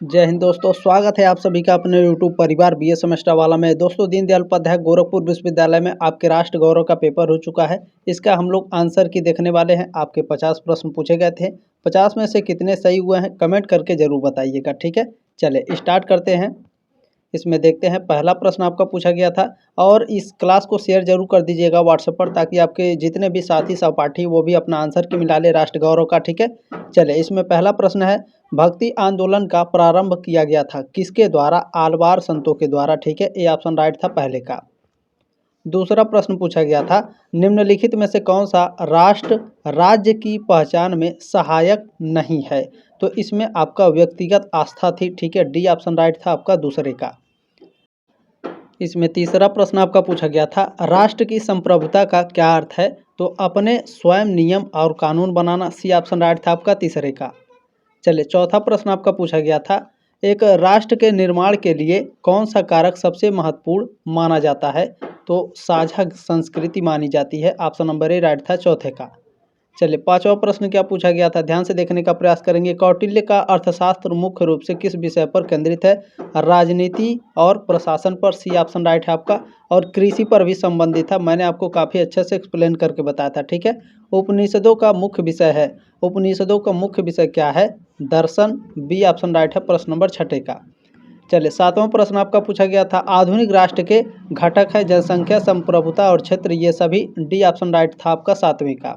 जय हिंद दोस्तों, स्वागत है आप सभी का अपने यूट्यूब परिवार बीए सेमेस्टर वाला में। दोस्तों, दीनदयाल उपाध्याय गोरखपुर विश्वविद्यालय में आपके राष्ट्र गौरव का पेपर हो चुका है। इसका हम लोग आंसर की देखने वाले हैं। आपके 50 प्रश्न पूछे गए थे। 50 में से कितने सही हुए हैं कमेंट करके जरूर बताइएगा, ठीक है। चले स्टार्ट करते हैं। इसमें देखते हैं, पहला प्रश्न आपका पूछा गया था और इस क्लास को शेयर जरूर कर दीजिएगा व्हाट्सएप पर, ताकि आपके जितने भी साथी सहपाठी वो भी अपना आंसर की मिला ले राष्ट्र गौरव का, ठीक है। चले, इसमें पहला प्रश्न है, भक्ति आंदोलन का प्रारंभ किया गया था किसके द्वारा? आलवार संतों के द्वारा, ठीक है। ये ऑप्शन राइट था पहले का। दूसरा प्रश्न पूछा गया था, निम्नलिखित में से कौन सा राष्ट्र राज्य की पहचान में सहायक नहीं है? तो इसमें आपका व्यक्तिगत आस्था थी, ठीक है। डी ऑप्शन राइट था आपका दूसरे का। इसमें तीसरा प्रश्न आपका पूछा गया था, राष्ट्र की संप्रभुता का क्या अर्थ है? तो अपने स्वयं नियम और कानून बनाना। सी ऑप्शन राइट था आपका तीसरे का। चलिए, चौथा प्रश्न आपका पूछा गया था, एक राष्ट्र के निर्माण के लिए कौन सा कारक सबसे महत्वपूर्ण माना जाता है? तो साझा संस्कृति मानी जाती है। ऑप्शन नंबर ए राइट था चौथे का। चलिए, पांचवा प्रश्न क्या पूछा गया था, ध्यान से देखने का प्रयास करेंगे। कौटिल्य का अर्थशास्त्र मुख्य रूप से किस विषय पर केंद्रित है? राजनीति और प्रशासन पर। सी ऑप्शन राइट है आपका। और कृषि पर भी संबंधित है। मैंने आपको काफ़ी अच्छे से एक्सप्लेन करके बताया था, ठीक है। उपनिषदों का मुख्य विषय है। उपनिषदों का मुख्य विषय क्या है? दर्शन। बी ऑप्शन राइट है प्रश्न नंबर छठे का। चलिए, सातवां प्रश्न आपका पूछा गया था, आधुनिक राष्ट्र के घटक है जनसंख्या, संप्रभुता और क्षेत्र, ये सभी। डी ऑप्शन राइट था आपका सातवें का।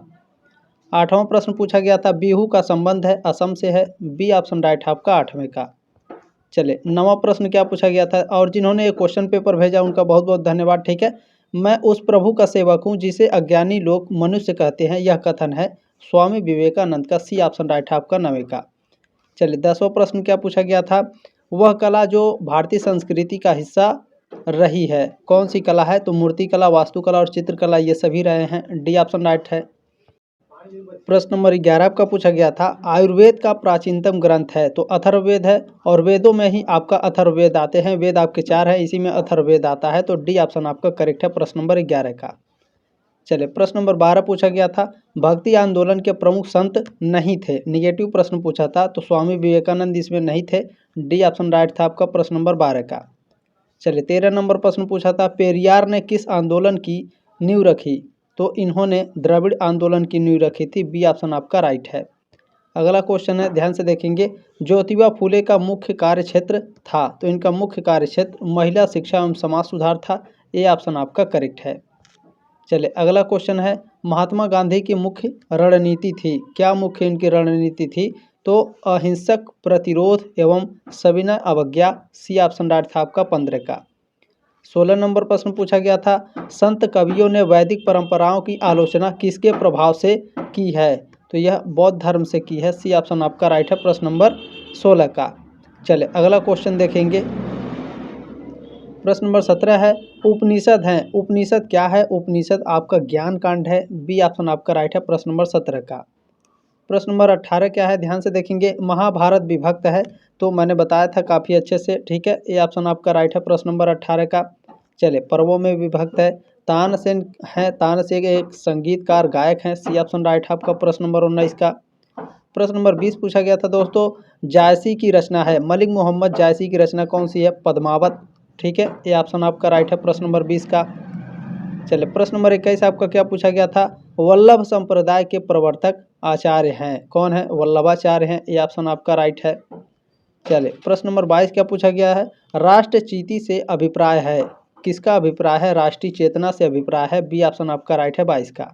आठवां प्रश्न पूछा गया था, बिहू का संबंध है असम से है। बी ऑप्शन राइट है आपका आठवें का। चलिए, नवां प्रश्न क्या पूछा गया था, और जिन्होंने ये क्वेश्चन पेपर भेजा उनका बहुत बहुत धन्यवाद, ठीक है। मैं उस प्रभु का सेवक हूँ जिसे अज्ञानी लोग मनुष्य कहते हैं, यह कथन है स्वामी विवेकानंद का। सी ऑप्शन राइट है आपका नवें का। चलिए, 10वां प्रश्न क्या पूछा गया था, वह कला जो भारतीय संस्कृति का हिस्सा रही है कौन सी कला है? तो मूर्ति कला, वास्तुकला और चित्रकला, ये सभी रहे हैं। डी ऑप्शन राइट है। प्रश्न नंबर 11 आपका पूछा गया था, आयुर्वेद का प्राचीनतम ग्रंथ है? तो अथर्ववेद है। और वेदों में ही आपका अथर्ववेद आते हैं। वेद आपके 4 हैं, इसी में अथर्ववेद आता है। तो डी ऑप्शन आपका करेक्ट है प्रश्न नंबर 11 का। चलिए, प्रश्न नंबर 12 पूछा गया था, भक्ति आंदोलन के प्रमुख संत नहीं थे? निगेटिव प्रश्न पूछा था, तो स्वामी विवेकानंद इसमें नहीं थे। डी ऑप्शन राइट था आपका प्रश्न नंबर 12 का। चलिए, 13 नंबर प्रश्न पूछा था, पेरियार ने किस आंदोलन की नींव रखी? तो इन्होंने द्रविड़ आंदोलन की नींव रखी थी। बी ऑप्शन आपका राइट है। अगला क्वेश्चन है, ध्यान से देखेंगे, ज्योतिबा फूले का मुख्य कार्य क्षेत्र था? तो इनका मुख्य कार्य क्षेत्र महिला शिक्षा एवं समाज सुधार था। ए ऑप्शन आपका करेक्ट है। चलिए, अगला क्वेश्चन है, महात्मा गांधी की मुख्य रणनीति थी? क्या मुख्य इनकी रणनीति थी? तो अहिंसक प्रतिरोध एवं सविनय अवज्ञा। सी ऑप्शन राइट था आपका 15 का। 16 नंबर प्रश्न पूछा गया था, संत कवियों ने वैदिक परंपराओं की आलोचना किसके प्रभाव से की है? तो यह बौद्ध धर्म से की है। सी ऑप्शन आपका राइट है प्रश्न नंबर 16 का। चले, अगला क्वेश्चन देखेंगे। प्रश्न नंबर 17 है, उपनिषद हैं। उपनिषद क्या है? उपनिषद आपका ज्ञान कांड है। बी ऑप्शन आपका राइट है प्रश्न नंबर 17 का। प्रश्न नंबर 18 क्या है? ध्यान से देखेंगे, महाभारत विभक्त है? तो मैंने बताया था काफ़ी अच्छे से, ठीक है। ए ऑप्शन आपका राइट है प्रश्न नंबर 18 का। चले, पर्वों में विभक्त है। तानसेन है, तानसेन एक संगीतकार गायक हैं। सी ऑप्शन राइट है आपका प्रश्न नंबर 19 का। प्रश्न नंबर 20 पूछा गया था दोस्तों, जायसी की रचना है, मलिक मोहम्मद जायसी की रचना कौन सी है? पद्मावत, ठीक है। ये ऑप्शन आपका राइट है प्रश्न नंबर 20 का। चलिए, प्रश्न नंबर 21 आपका क्या पूछा गया था, वल्लभ संप्रदाय के प्रवर्तक आचार्य हैं? कौन है? वल्लभाचार्य हैं। ये ऑप्शन आपका राइट है। चलिए, प्रश्न नंबर 22 क्या पूछा गया है, राष्ट्रचीति से अभिप्राय है? किसका अभिप्राय है? राष्ट्रीय चेतना से अभिप्राय है। बी ऑप्शन आपका राइट है 22 का।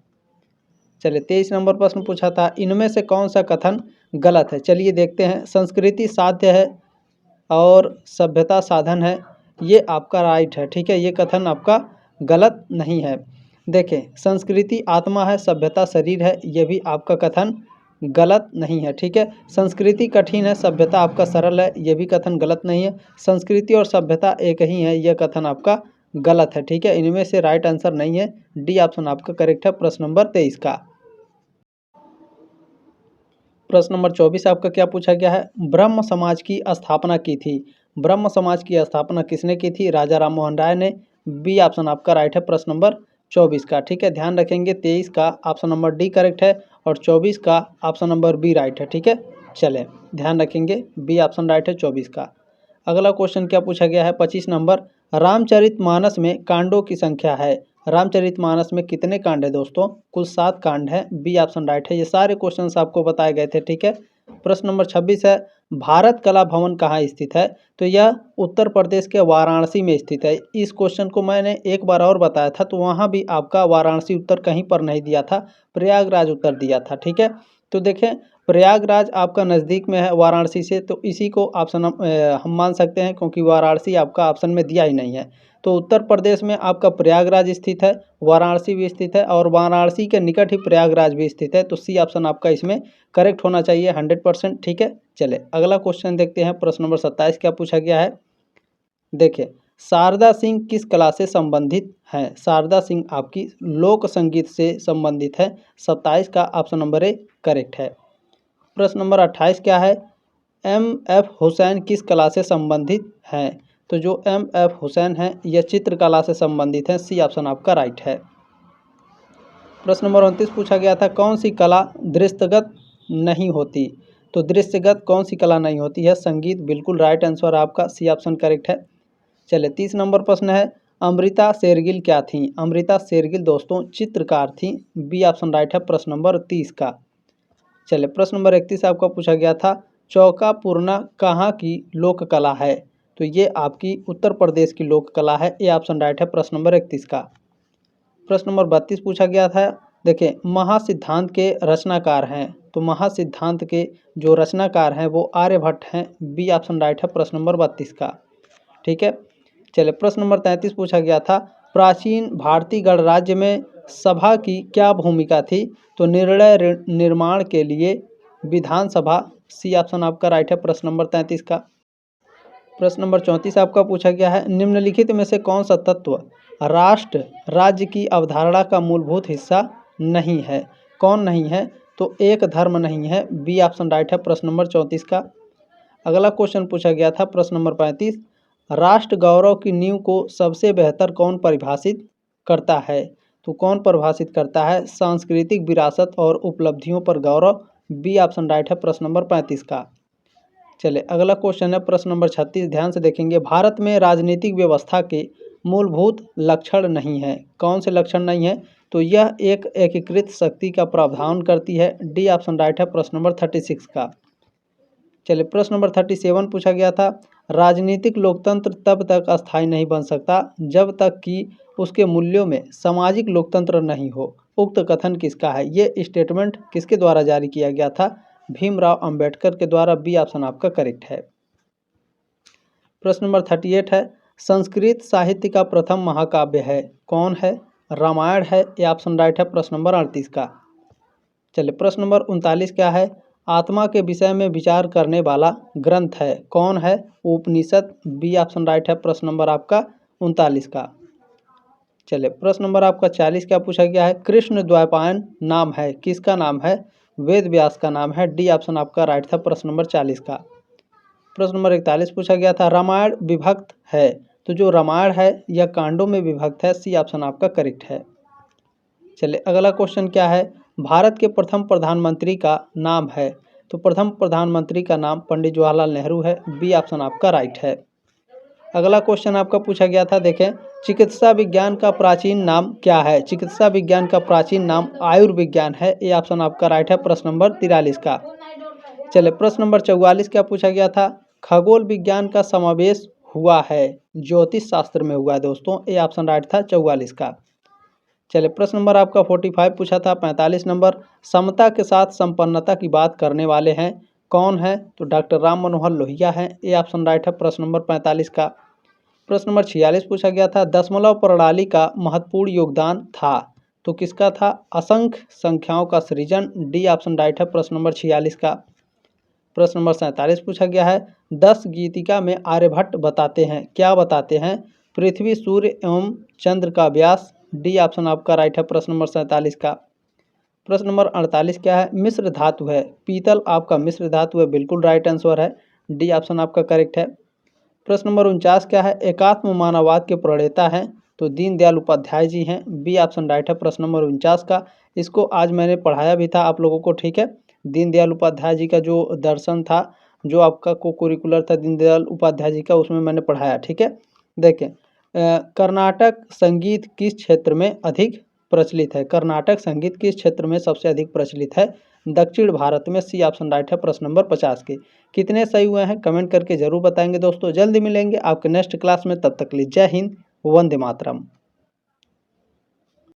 चलिए, 23 नंबर प्रश्न पूछा था, इनमें से कौन सा कथन गलत है? चलिए देखते हैं, संस्कृति साध्य है और सभ्यता साधन है, ये आपका राइट है, ठीक है। ये कथन आपका गलत नहीं है। देखें, संस्कृति आत्मा है, सभ्यता शरीर है, ये भी आपका कथन गलत नहीं है, ठीक है। संस्कृति कठिन है, सभ्यता आपका सरल है, ये भी कथन गलत नहीं है। संस्कृति और सभ्यता एक ही है, यह कथन आपका गलत है, ठीक है। इनमें से राइट आंसर नहीं है। डी ऑप्शन आपका करेक्ट है प्रश्न नंबर 23 का। प्रश्न नंबर 24 आपका क्या पूछा गया है, ब्रह्म समाज की स्थापना की थी? ब्रह्म समाज की स्थापना किसने की थी? राजा राम मोहन राय ने। बी ऑप्शन आपका राइट है प्रश्न नंबर 24 का, ठीक है। ध्यान रखेंगे, 23 का ऑप्शन नंबर डी करेक्ट है और 24 का ऑप्शन नंबर बी राइट है, ठीक है। चलें, ध्यान रखेंगे बी ऑप्शन राइट है 24 का। अगला क्वेश्चन क्या पूछा गया है 25 नंबर, रामचरितमानस में कांडों की संख्या है। रामचरितमानस में कितने कांड है दोस्तों? कुल 7 कांड है, बी ऑप्शन राइट है। ये सारे क्वेश्चंस आपको बताए गए थे, ठीक है। प्रश्न नंबर 26 है, भारत कला भवन कहाँ स्थित है? तो यह उत्तर प्रदेश के वाराणसी में स्थित है। इस क्वेश्चन को मैंने एक बार और बताया था, तो वहाँ भी आपका वाराणसी उत्तर कहीं पर नहीं दिया था, प्रयागराज उत्तर दिया था, ठीक है। तो देखें, प्रयागराज आपका नज़दीक में है वाराणसी से, तो इसी को ऑप्शन हम मान सकते हैं, क्योंकि वाराणसी आपका ऑप्शन में दिया ही नहीं है। तो उत्तर प्रदेश में आपका प्रयागराज स्थित है, वाराणसी भी स्थित है, और वाराणसी के निकट ही प्रयागराज भी स्थित है। तो सी ऑप्शन आपका इसमें करेक्ट होना चाहिए 100%, ठीक है। चले अगला क्वेश्चन देखते हैं। प्रश्न नंबर 27 क्या पूछा गया है? देखिए, शारदा सिंह किस कला से संबंधित हैं? शारदा सिंह आपकी लोक संगीत से संबंधित है। 27 का ऑप्शन नंबर ए करेक्ट है। प्रश्न नंबर 28 क्या है? एम.एफ. हुसैन किस कला से संबंधित हैं? तो जो एम.एफ. हुसैन हैं यह चित्रकला से संबंधित हैं। सी ऑप्शन आपका राइट है। प्रश्न नंबर 29 पूछा गया था, कौन सी कला दृश्यगत नहीं होती? तो दृश्यगत कौन सी कला नहीं होती है? संगीत, बिल्कुल राइट आंसर आपका, सी ऑप्शन करेक्ट है। चलिए 30 नंबर प्रश्न है, अमृता शेरगिल क्या थीं? अमृता शेरगिल दोस्तों चित्रकार थीं। बी ऑप्शन राइट है प्रश्न नंबर 30 का। चलिए प्रश्न नंबर 31 आपका पूछा गया था, चौका पूर्णा कहाँ की लोक कला है? तो ये आपकी उत्तर प्रदेश की लोक कला है। ए ऑप्शन राइट है प्रश्न नंबर 31 का। प्रश्न नंबर 32 पूछा गया था, देखिए महासिद्धांत के रचनाकार हैं। तो महासिद्धांत के जो रचनाकार हैं वो आर्यभट्ट हैं। बी ऑप्शन राइट है प्रश्न नंबर 32 का, ठीक है। चलिए प्रश्न नंबर 33 पूछा गया था, प्राचीन भारतीय गणराज्य में सभा की क्या भूमिका थी? तो निर्णय निर्माण के लिए विधानसभा। सी ऑप्शन आपका राइट है प्रश्न नंबर 33 का। प्रश्न नंबर 34 आपका पूछा गया है, निम्नलिखित में से कौन सा तत्व राष्ट्र राज्य की अवधारणा का मूलभूत हिस्सा नहीं है? कौन नहीं है? तो एक धर्म नहीं है। बी ऑप्शन राइट है प्रश्न नंबर 34 का। अगला क्वेश्चन पूछा गया था प्रश्न नंबर 35, राष्ट्र गौरव की नींव को सबसे बेहतर कौन परिभाषित करता है? तो कौन परिभाषित करता है? सांस्कृतिक विरासत और उपलब्धियों पर गौरव। बी ऑप्शन राइट है प्रश्न नंबर 35 का। चलिए अगला क्वेश्चन है प्रश्न नंबर 36, ध्यान से देखेंगे, भारत में राजनीतिक व्यवस्था के मूलभूत लक्षण नहीं है। कौन से लक्षण नहीं है? तो यह एक एकीकृत शक्ति का प्रावधान करती है। डी ऑप्शन राइट है प्रश्न नंबर 36 का। चलिए प्रश्न नंबर 37 पूछा गया था, राजनीतिक लोकतंत्र तब तक अस्थायी नहीं बन सकता जब तक कि उसके मूल्यों में सामाजिक लोकतंत्र नहीं हो। उक्त कथन किसका है? ये स्टेटमेंट किसके द्वारा जारी किया गया था? भीमराव अंबेडकर के द्वारा। बी ऑप्शन आपका करेक्ट है। प्रश्न नंबर 38 है, संस्कृत साहित्य का प्रथम महाकाव्य है, कौन है? रामायण है। ये ऑप्शन राइट है प्रश्न नंबर 38 का। चलिए प्रश्न नंबर 39 क्या है, आत्मा के विषय में विचार करने वाला ग्रंथ है, कौन है? उपनिषद। बी ऑप्शन राइट है प्रश्न नंबर आपका 39 का। चलिए प्रश्न नंबर आपका 40 क्या पूछा गया है, कृष्ण द्वैपायन नाम है, किसका नाम है? वेद व्यास का नाम है। डी ऑप्शन आपका राइट था प्रश्न नंबर 40 का। प्रश्न नंबर 41 पूछा गया था, रामायण विभक्त है, तो जो रामायण है यह कांडों में विभक्त है। सी ऑप्शन आपका करेक्ट है। चलिए अगला क्वेश्चन क्या है, भारत के प्रथम प्रधानमंत्री का नाम है? तो प्रथम प्रधानमंत्री का नाम पंडित जवाहरलाल नेहरू है। बी ऑप्शन आपका राइट है। अगला क्वेश्चन आपका पूछा गया था, देखें चिकित्सा विज्ञान का प्राचीन नाम क्या है? चिकित्सा विज्ञान का प्राचीन नाम आयुर्विज्ञान है। ये ऑप्शन आपका राइट है प्रश्न नंबर 43 का। चलिए प्रश्न नंबर 44 क्या पूछा गया था, खगोल विज्ञान का समावेश हुआ है ज्योतिष शास्त्र में हुआ है दोस्तों। ये ऑप्शन राइट था 44 का। चलिए प्रश्न नंबर आपका 45 पूछा था। 45 नंबर, समता के साथ संपन्नता की बात करने वाले हैं, कौन है? तो डॉक्टर राम मनोहर लोहिया हैं। ये ऑप्शन राइट है प्रश्न नंबर 45 का। प्रश्न नंबर 46 पूछा गया था, दशमलव प्रणाली का महत्वपूर्ण योगदान था, तो किसका था? असंख्य संख्याओं का सृजन। डी ऑप्शन राइट है प्रश्न नंबर 46 का। प्रश्न नंबर 47 पूछा गया है, 10 गीतिका में आर्यभट्ट बताते हैं, क्या बताते हैं? पृथ्वी, सूर्य एवं चंद्र का व्यास। डी ऑप्शन आपका राइट है प्रश्न नंबर 47 का। प्रश्न नंबर 48 क्या है, मिश्र धातु है, पीतल आपका मिश्र धातु है, बिल्कुल राइट आंसर है। डी ऑप्शन आपका करेक्ट है। प्रश्न नंबर 49 क्या है, एकात्म मानववाद के प्रणेता हैं, तो दीनदयाल उपाध्याय जी हैं। बी ऑप्शन राइट है प्रश्न नंबर 49 का। इसको आज मैंने पढ़ाया भी था आप लोगों को, ठीक है। दीनदयाल उपाध्याय जी का जो दर्शन था, जो आपका को करिकुलर था दीनदयाल उपाध्याय जी का, उसमें मैंने पढ़ाया। ठीक है, देखें कर्नाटक संगीत किस क्षेत्र में अधिक प्रचलित है? कर्नाटक संगीत किस क्षेत्र में सबसे अधिक प्रचलित है? दक्षिण भारत में। सी ऑप्शन राइट है प्रश्न नंबर 50 के। कितने सही हुए हैं कमेंट करके जरूर बताएंगे दोस्तों। जल्दी मिलेंगे आपके नेक्स्ट क्लास में, तब तक के लिए जय हिंद, वंदे मातरम।